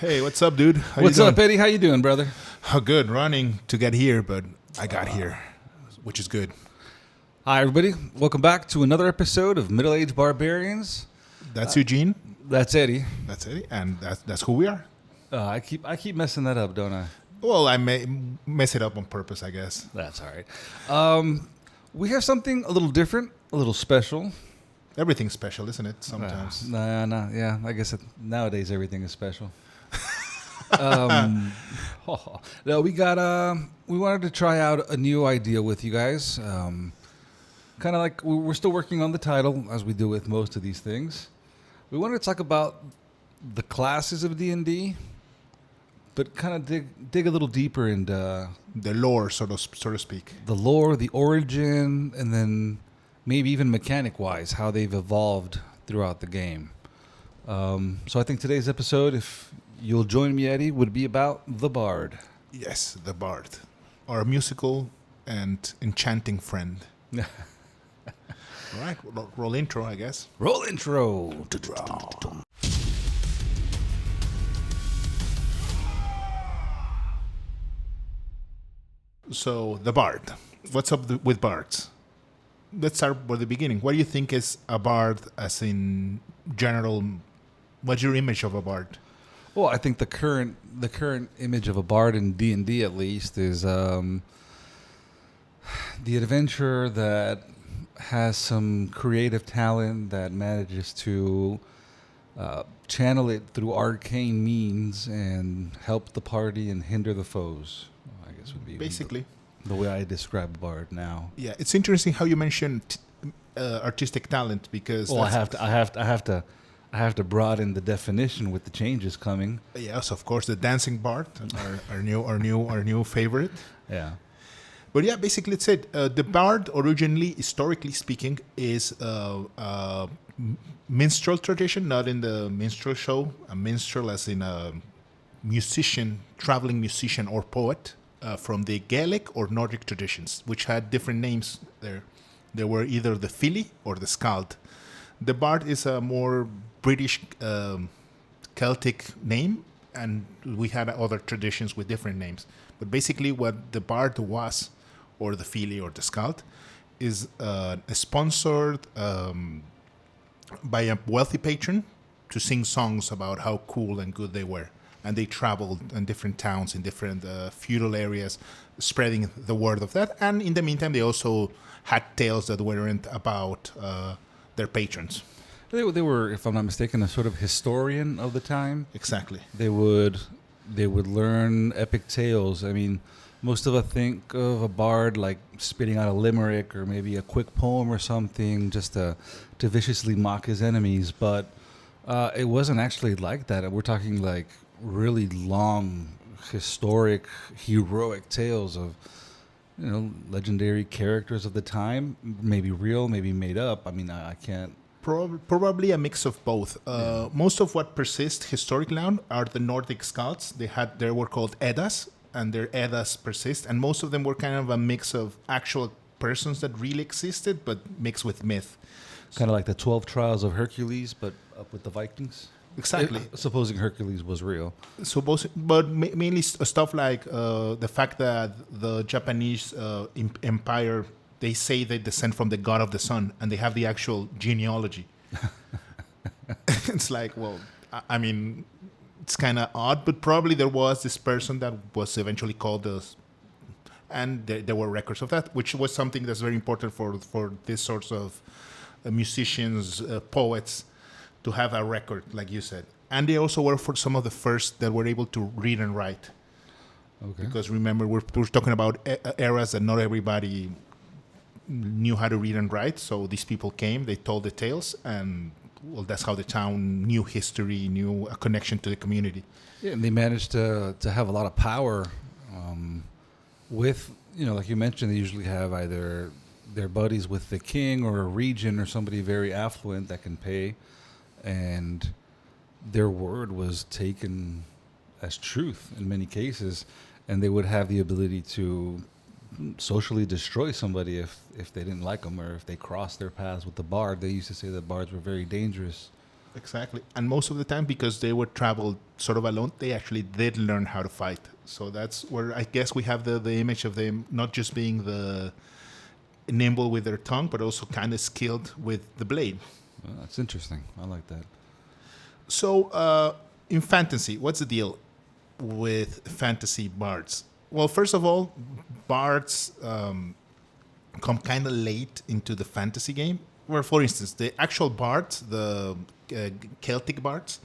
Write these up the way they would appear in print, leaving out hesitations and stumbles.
Hey, what's up, dude? How What's you doing? up, Eddie? How you doing, brother? Oh, good. Running to get here, but I got here, which is good. Hi, everybody. Welcome back to another episode of Middle-Aged Barbarians. That's Eugene. That's Eddie. That's it, and that's who we are. I keep messing that up, don't I? Well, I may mess it up on purpose, I guess. That's all right. We have something a little different, a little special. Everything's special, isn't it? Sometimes. Yeah. I guess nowadays everything is special. No, we wanted to try out a new idea with you guys. Kind of like we're still working on the title, as we do with most of these things. We wanted to talk about the classes of D&D, but kind of dig a little deeper into The lore, so to speak. the lore, the origin, and then maybe even mechanic-wise, how they've evolved throughout the game. So I think today's episode, if you'll join me, Eddie, would be about the Bard. Yes, the Bard, our musical and enchanting friend. All right, roll intro, I guess. Roll intro. So, the Bard. What's up with Bards? Let's start with the beginning. What do you think is a Bard, as in general? What's your image of a Bard? Well, I think the current image of a bard in D&D at least is the adventurer that has some creative talent that manages to channel it through arcane means and help the party and hinder the foes. I guess would be Basically. the way I describe bard now. Yeah, it's interesting how you mentioned artistic talent because. Well, I have to broaden the definition with the changes coming. Yes, of course, the dancing Bard, our new favorite. Yeah. But yeah, basically it's it. The Bard, originally, historically speaking, is a minstrel tradition, not in the minstrel show. A minstrel as in a musician, traveling musician or poet from the Gaelic or Nordic traditions, which had different names there. There were either the Fili or the Skald. The Bard is a more British Celtic name, and we had other traditions with different names. But basically what the Bard was, or the Fili or the Skald, is sponsored by a wealthy patron to sing songs about how cool and good they were. And they traveled in different towns, in different feudal areas, spreading the word of that. And in the meantime, they also had tales that weren't about their patrons. They were, if I'm not mistaken, a sort of historian of the time. Exactly. They would learn epic tales. I mean, most of us think of a bard like spitting out a limerick or maybe a quick poem or something just to viciously mock his enemies. But it wasn't actually like that. We're talking like really long, historic, heroic tales of, legendary characters of the time. Maybe real, maybe made up. I mean, I can't. Probably a mix of both. Most of what persists historically now are the Nordic Skalds. They were called Eddas, and their Eddas persist. And most of them were kind of a mix of actual persons that really existed, but mixed with myth. Kind of like the 12 Trials of Hercules, but up with the Vikings. Exactly. Supposing Hercules was real. But mainly stuff like the fact that the Japanese empire, they say they descend from the god of the sun, and they have the actual genealogy. It's like, well, I mean, it's kind of odd, but probably there was this person that was eventually called and there were records of that, which was something that's very important for these sorts of musicians, poets, to have a record, like you said. And they also were for some of the first that were able to read and write. Okay. Because remember, we're talking about eras that not everybody knew how to read and write. So these people came, they told the tales, and well, that's how the town knew history, knew a connection to the community. Yeah, and they managed to have a lot of power with, like you mentioned, they usually have either their buddies with the king or a region or somebody very affluent that can pay, and their word was taken as truth in many cases, and they would have the ability to socially destroy somebody if they didn't like them or if they crossed their paths with the bard. They used to say that bards were very dangerous. Exactly. And most of the time, because they were traveled sort of alone, they actually did learn how to fight. So that's where I guess we have the image of them not just being the nimble with their tongue, but also kind of skilled with the blade. Well, that's interesting. I like that. So in fantasy, what's the deal with fantasy bards? Well, first of all, bards come kind of late into the fantasy game. Where, for instance, the actual bards, the Celtic bards,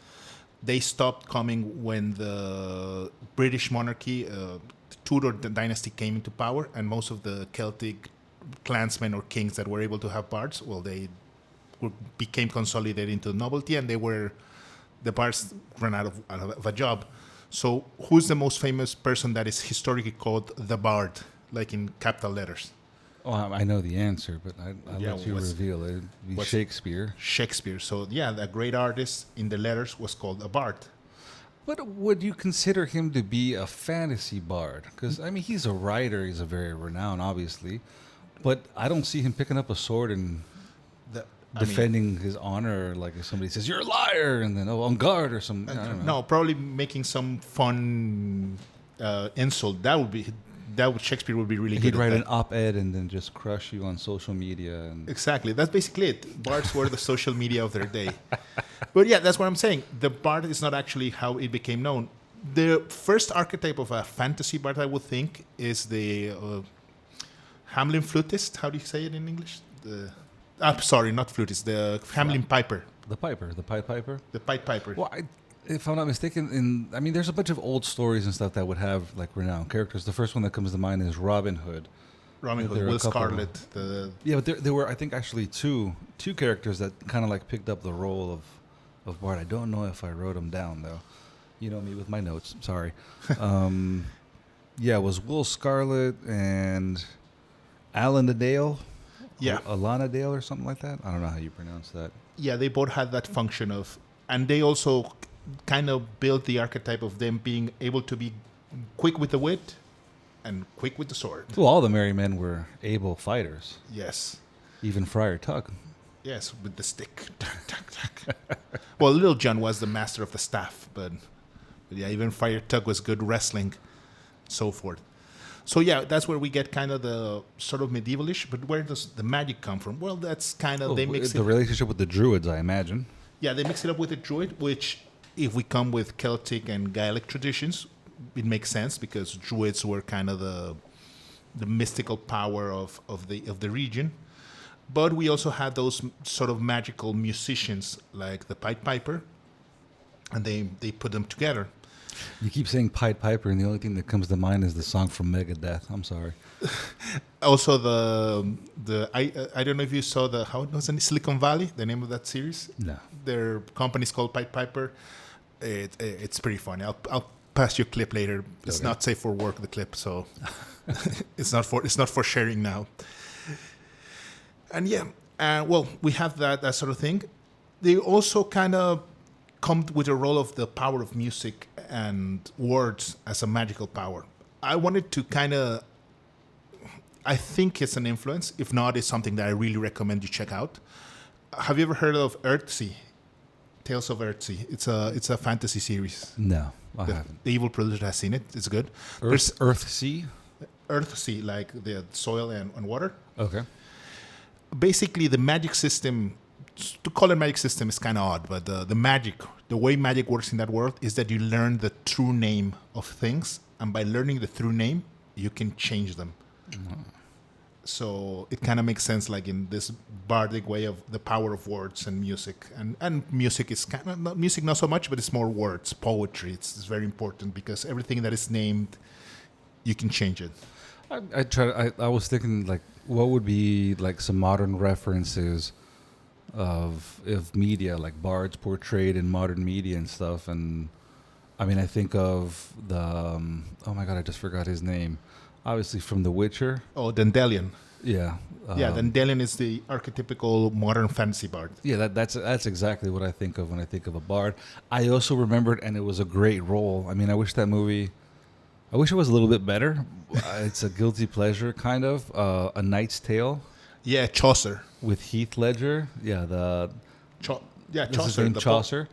they stopped coming when the British monarchy, the Tudor dynasty came into power, and most of the Celtic clansmen or kings that were able to have bards, well, they became consolidated into nobility, and the bards ran out of a job. So who's the most famous person that is historically called the bard, like in capital letters? Oh, I know the answer, but I'll Yeah, let you reveal it. It'd be Shakespeare. Shakespeare. So yeah, the great artist in the letters was called a bard. But would you consider him to be a fantasy bard? Because, I mean, he's a writer. He's a very renowned, obviously. But I don't see him picking up a sword and defending his honor. Like if somebody says, you're a liar, and then, oh, on guard or something. I don't know. No, probably making some fun insult. Shakespeare would be really good He'd at write that. an op-ed and then just crush you on social media. And Exactly. That's basically it. Bards were the social media of their day. But yeah, that's what I'm saying. The bard is not actually how it became known. The first archetype of a fantasy bard, I would think, is the Hamelin flutist. How do you say it in English? Sorry, not flutist. The Hamelin piper. the Piper, the Pied Piper. The Pied Piper. Well, if I'm not mistaken, there's a bunch of old stories and stuff that would have like renowned characters. The first one that comes to mind is Robin Hood. Robin Hood, Will Scarlet. Yeah, but there were, I think, actually two characters that kind of like picked up the role of Bard. I don't know if I wrote them down though. You know me with my notes. Sorry. Yeah, it was Will Scarlet and Alan the Dale. Yeah. Alana Dale or something like that. I don't know how you pronounce that. Yeah, they both had that function of, and they also kind of built the archetype of them being able to be quick with the wit and quick with the sword. Well, all the merry men were able fighters. Yes. Even Friar Tuck. Yes, with the stick. Tack, tack, tack. Well, Little John was the master of the staff, but yeah, even Friar Tuck was good wrestling, so forth. So yeah, that's where we get kind of the sort of medievalish, but where does the magic come from? Well, that's kind of, they mix the relationship with the Druids, I imagine. Yeah, they mix it up with the Druid, which if we come with Celtic and Gaelic traditions, it makes sense because Druids were kind of the mystical power of the region. But we also had those sort of magical musicians like the Pied Piper, and they put them together. You keep saying Pied Piper, and the only thing that comes to mind is the song from Megadeth. I'm sorry. Also, I don't know if you saw how it was in Silicon Valley, the name of that series. No. Their company's called Pied Piper. It's pretty funny. I'll pass you a clip later. It's not safe for work, the clip, so it's not for sharing now. And yeah, well, we have that sort of thing. They also kind of come with a role of the power of music and words as a magical power. I wanted to kind of, I think it's an influence. If not, it's something that I really recommend you check out. Have you ever heard of Earthsea? Tales of Earthsea. It's a fantasy series. No, I haven't. The evil producer has seen it. It's good. Earthsea? Earthsea, like the soil and water. Okay. Basically, the magic system, to call it magic system is kind of odd, but the way magic works in that world is that you learn the true name of things, and by learning the true name, you can change them. Mm-hmm. So it kind of makes sense, like in this bardic way of the power of words and music. And music is kind of, music not so much, but it's more words, poetry. It's very important because everything that is named, you can change it. I was thinking, like, what would be like some modern references of media, like bards portrayed in modern media and stuff. And I mean, I think of the oh my god, I just forgot his name. Obviously from The Witcher. Oh, Dandelion. Yeah. Yeah, Dandelion is the archetypical modern fantasy bard. Yeah, that's exactly what I think of when I think of a bard. I also remembered, and it was a great role. I mean, I wish it was a little bit better. It's a guilty pleasure, kind of. A Knight's Tale. Yeah, Chaucer. With Heath Ledger. Yeah, Yeah, That's his Chaucer. name, the Chaucer.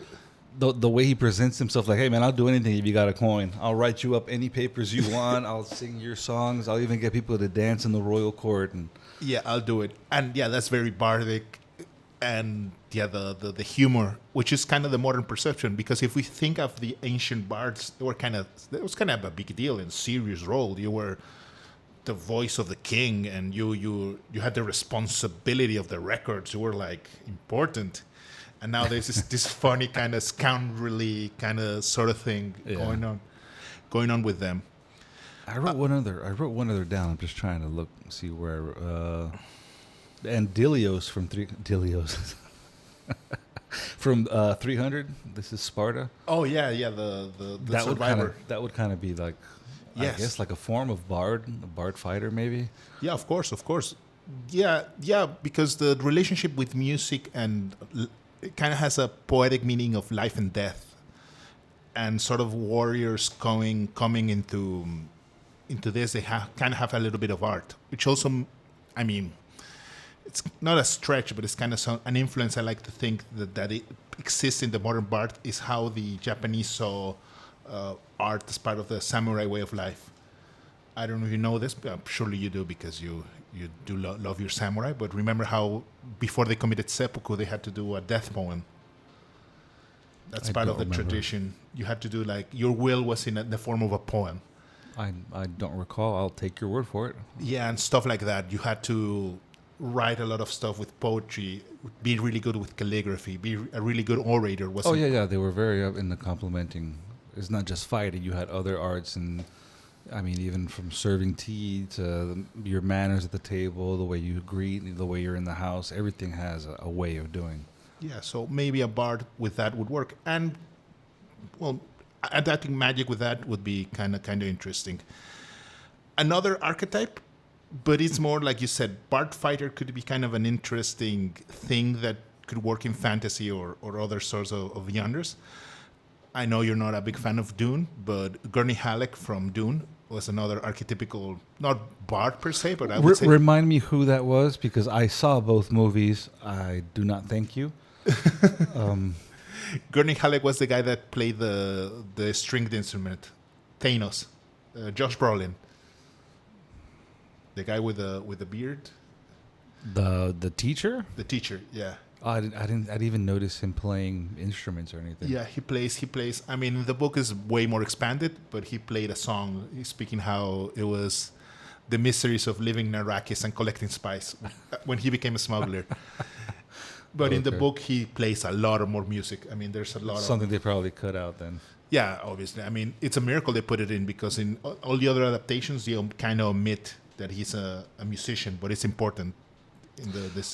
The way he presents himself, like, hey man, I'll do anything if you got a coin. I'll write you up any papers you want. I'll sing your songs. I'll even get people to dance in the royal court. And Yeah, I'll do it. And yeah, that's very bardic. And yeah, the humor, which is kind of the modern perception, because if we think of the ancient bards, it was kind of a big deal and serious role. You were the voice of the king, and you had the responsibility of the records. You were like important. And now there's this funny kind of scoundrelly kind of sort of thing going on with them. I wrote one other down. I'm just trying to look, see where. And Dilios from Dilios from 300. This is Sparta. Oh yeah, the That survivor. would kind of be like, Yes. I guess like a form of a bard fighter maybe. Yeah, of course. Yeah, because the relationship with music and it kind of has a poetic meaning of life and death, and sort of warriors coming into this. They kind of have a little bit of art, which also, I mean, it's not a stretch, but it's kind of an influence. I like to think that it exists in the modern bard is how the Japanese saw art as part of the samurai way of life. I don't know if you know this, but surely you do, because you do love your samurai. But remember how before they committed seppuku, they had to do a death poem. That's part of the tradition. You had to do like your will was in the form of a poem. I don't recall. I'll take your word for it. Yeah, and stuff like that. You had to write a lot of stuff with poetry, be really good with calligraphy, be a really good orator. Oh yeah, they were very up in the complimenting. It's not just fighting. You had other arts, and I mean, even from serving tea to your manners at the table, the way you greet, the way you're in the house. Everything has a way of doing. Yeah, so maybe a bard with that would work, and well, adapting magic with that would be kind of interesting. Another archetype, but it's more like you said, bard fighter could be kind of an interesting thing that could work in fantasy or other sorts of genres. I know you're not a big fan of Dune, but Gurney Halleck from Dune was another archetypical, not bard per se, but I would say... Remind me who that was, because I saw both movies. I do not thank you. Gurney Halleck was the guy that played the stringed instrument, Thanos, Josh Brolin. The guy with the beard. The teacher? The teacher, yeah. Oh, I didn't even notice him playing instruments or anything. Yeah, he plays. I mean, the book is way more expanded, but he played a song speaking how it was the miseries of living in Arrakis and collecting spice when he became a smuggler. But in the book, he plays a lot of more music. I mean, there's a lot something they probably cut out then. Yeah, obviously. I mean, it's a miracle they put it in, because in all the other adaptations, they kind of omit that he's a musician, but it's important.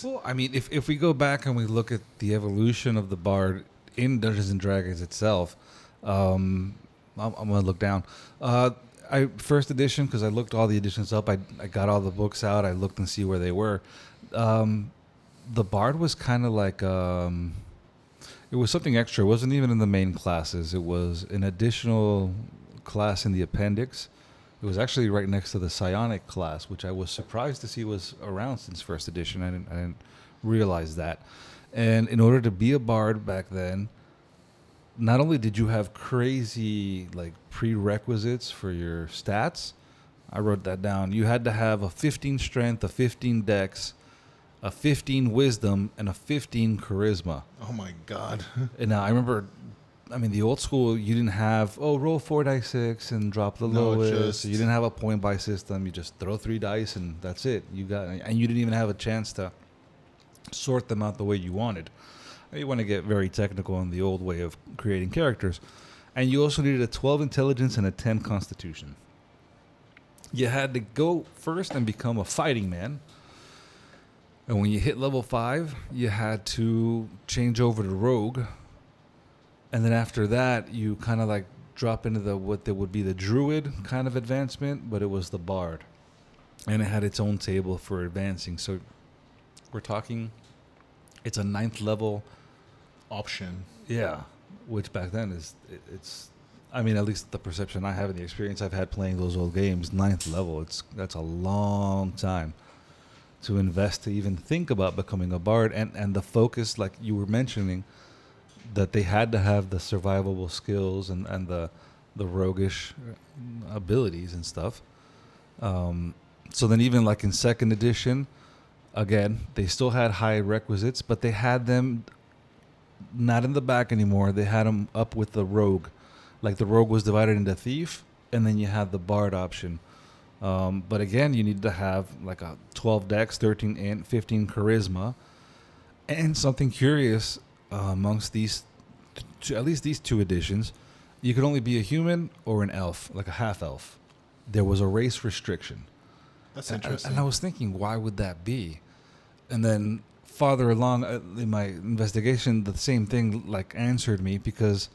Well, I mean, if we go back and we look at the evolution of the bard in Dungeons and Dragons itself, I'm gonna look down. First edition, because I looked all the editions up. I got all the books out. I looked and see where they were. The bard was kind of like it was something extra. It wasn't even in the main classes. It was an additional class in the appendix. It was actually right next to the psionic class, which I was surprised to see was around since first edition. I didn't realize that. And in order to be a bard back then, not only did you have crazy like prerequisites for your stats, I wrote that down. You had to have a 15 strength, a 15 dex, a 15 wisdom, and a 15 charisma. Oh my God. And now I remember, I mean, the old school, you didn't have, roll 4 dice 6 and drop the lowest. You didn't have a point buy system. You just throw 3 dice and that's it. And you didn't even have a chance to sort them out the way you wanted. You want to get very technical in the old way of creating characters. And you also needed a 12 intelligence and a 10 constitution. You had to go first and become a fighting man. And when you hit level 5, you had to change over to rogue. And then after that, you kind of like drop into what would be the druid kind of advancement, but it was the bard. And it had its own table for advancing. So we're talking, it's a 9th level option. Yeah, which back then it's I mean, at least the perception I have and the experience I've had playing those old games, 9th level, that's a long time to invest to even think about becoming a bard. And the focus, like you were mentioning, that they had to have the survivable skills and the roguish abilities and stuff. So then even like in second edition, again, they still had high requisites, but they had them not in the back anymore. They had them up with the rogue. Like the rogue was divided into thief, and then you had the bard option. But again, you need to have like a 12 dex, 13 int, 15 charisma. And something curious amongst these, at least these two editions, you could only be a human or an elf, like a half elf. There was a race restriction. That's interesting. And I was thinking, why would that be? And then farther along in my investigation, the same thing like answered me, because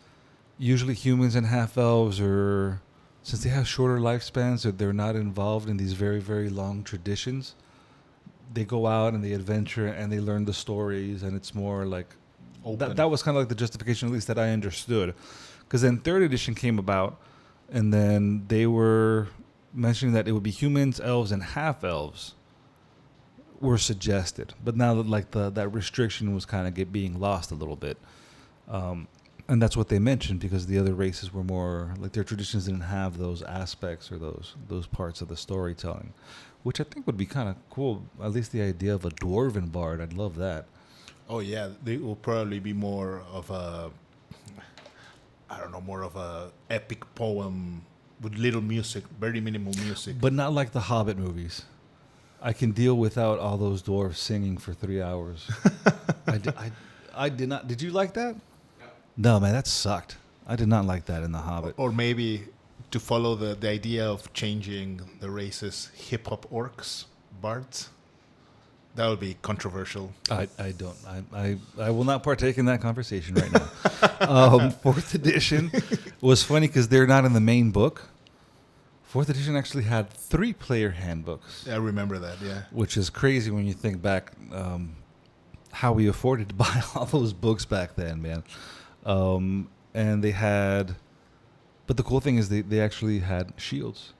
usually humans and half elves are, since they have shorter lifespans, or they're not involved in these very, very long traditions, they go out and they adventure and they learn the stories, and it's more like that was kind of like the justification, at least that I understood. Because then third edition came about, and then they were mentioning that it would be humans, elves, and half elves were suggested. But now that like that restriction was kind of being lost a little bit, and that's what they mentioned, because the other races were more like their traditions didn't have those aspects or those parts of the storytelling, which I think would be kind of cool. At least the idea of a dwarven bard, I'd love that. Oh yeah, they will probably be more of a, I don't know, more of a epic poem with little music, very minimal music. But not like the Hobbit movies. I can deal without all those dwarves singing for 3 hours. I did not. Did you like that? No, man, that sucked. I did not like that in the Hobbit. Or maybe to follow the idea of changing the races, hip hop orcs, bards. That would be controversial. I don't. I will not partake in that conversation right now. Fourth edition was funny because they're not in the main book. Fourth edition actually had 3-player handbooks. I remember that, yeah. Which is crazy when you think back how we afforded to buy all those books back then, man. And they had... But the cool thing is they actually had shields.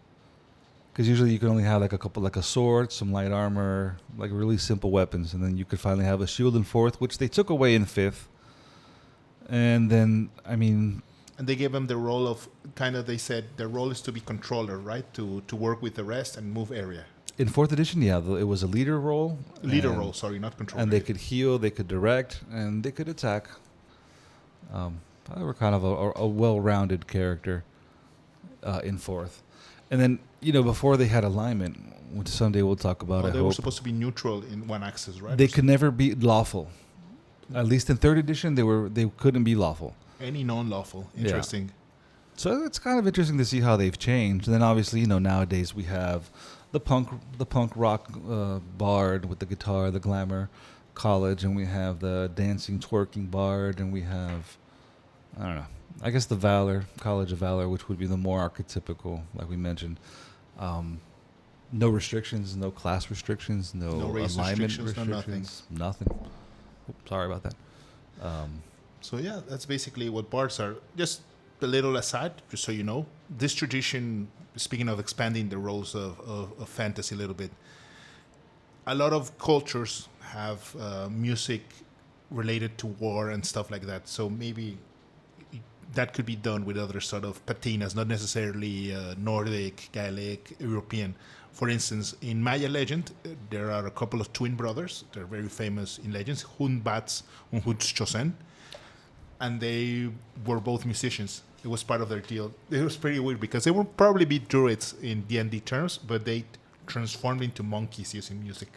Because usually you can only have like a couple, like a sword, some light armor, like really simple weapons. And then you could finally have a shield in fourth, which they took away in fifth. And then, I mean... And they gave them the role of, kind of, they said their role is to be controller, right? To work with the rest and move area. In fourth edition, yeah, it was a leader role. Leader role, sorry, not controller. And they could heal, they could direct, and they could attack. They were kind of a well-rounded character in fourth. And then, you know, before they had alignment, which someday we'll talk about. They were supposed to be neutral in one axis, right? They could never be lawful. At least in third edition, they couldn't be lawful. Any non-lawful. Interesting. Yeah. So it's kind of interesting to see how they've changed. And then obviously, you know, nowadays we have the punk rock bard with the guitar, the glamour college, and we have the dancing, twerking bard, and we have, I don't know, I guess the Valor, College of Valor, which would be the more archetypical, like we mentioned. No restrictions, no class restrictions, no race alignment restrictions. Nothing. Oops, sorry about that. So yeah, that's basically what bards are. Just a little aside, just so you know, this tradition, speaking of expanding the roles of fantasy a little bit, a lot of cultures have music related to war and stuff like that. So maybe that could be done with other sort of patinas, not necessarily Nordic, Gaelic, European. For instance, in Maya legend, there are a couple of twin brothers. They're very famous in legends, Hunbats and Hunchosen. And they were both musicians. It was part of their deal. It was pretty weird because they would probably be druids in D&D terms, but they transformed into monkeys using music.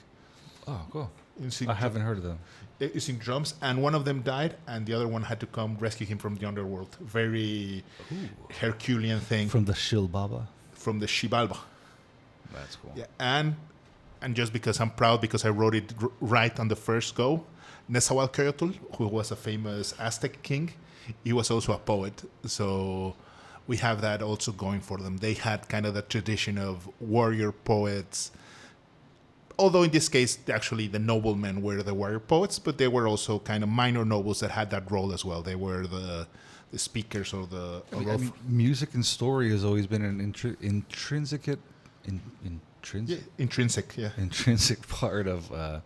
Oh, cool. Using I haven't heard of them. Using drums, and one of them died, and the other one had to come rescue him from the underworld. Very Herculean thing. From the Shilbaba? From the Xibalba. That's cool. Yeah, and just because I'm proud, because I wrote it right on the first go, Nezahualcóyotl, who was a famous Aztec king, he was also a poet. So we have that also going for them. They had kind of the tradition of warrior poets. Although in this case, actually, the noblemen were the warrior poets, but they were also kind of minor nobles that had that role as well. They were the speakers or the... I mean, music and story has always been an intrinsic part of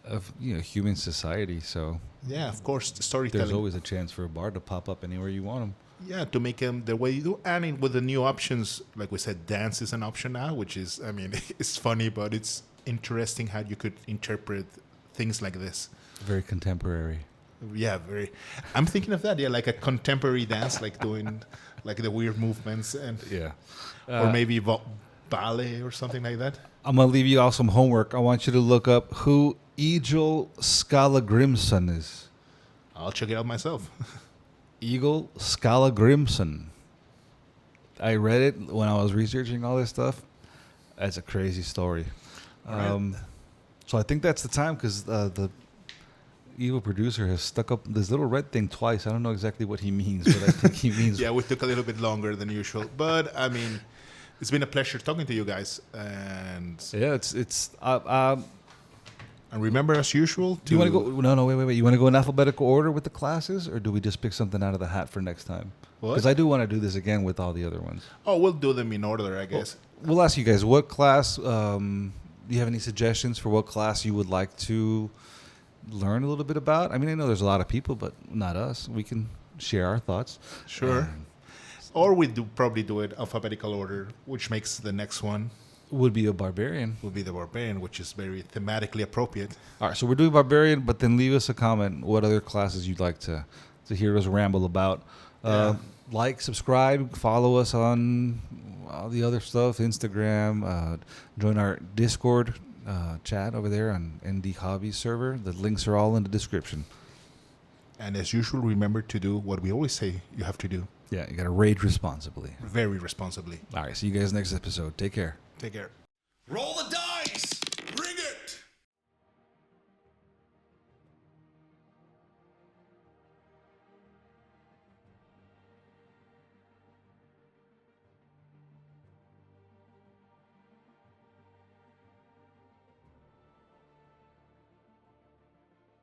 of human society. So Yeah, of course, the there's storytelling. always a chance for a bard to pop up anywhere you want him. Yeah, to make them the way you do. And with the new options, like we said, dance is an option now, which is, I mean, it's funny, but it's interesting how you could interpret things like this. Very contemporary. Yeah, very. I'm thinking of that. Yeah, like a contemporary dance, like doing like the weird movements, and Yeah. or maybe ballet or something like that. I'm gonna leave you all some homework. I want you to look up who Egil Skallagrimsson is. I'll check it out myself. Egil Skallagrimsson. I read it when I was researching all this stuff. That's a crazy story. Right. So I think that's the time because the evil producer has stuck up this little red thing twice. I don't know exactly what he means, but I think he means. Yeah, we took a little bit longer than usual, but I mean, it's been a pleasure talking to you guys, and Yeah, it's. and remember, as usual, Do you want to go? No, wait. You want to go in alphabetical order with the classes, or do we just pick something out of the hat for next time? What? Because I do want to do this again with all the other ones. Oh, we'll do them in order, I guess. We'll ask you guys what class. Do you have any suggestions for what class you would like to learn a little bit about? I mean, I know there's a lot of people, but not us. We can share our thoughts. Sure. Um, Or we probably do it alphabetical order, which makes the next one would be a barbarian. will be the barbarian, which is very thematically appropriate. All right, so we're doing barbarian, but then leave us a comment what other classes you'd like to hear us ramble about. Yeah. Like, subscribe, follow us on all the other stuff, Instagram, join our Discord chat over there on ND Hobbies server. The links are all in the description. And as usual, remember to do what we always say you have to do, Yeah, you got to raid responsibly. very responsibly. All right, see you guys next episode. Take care. Take care. Roll the dice!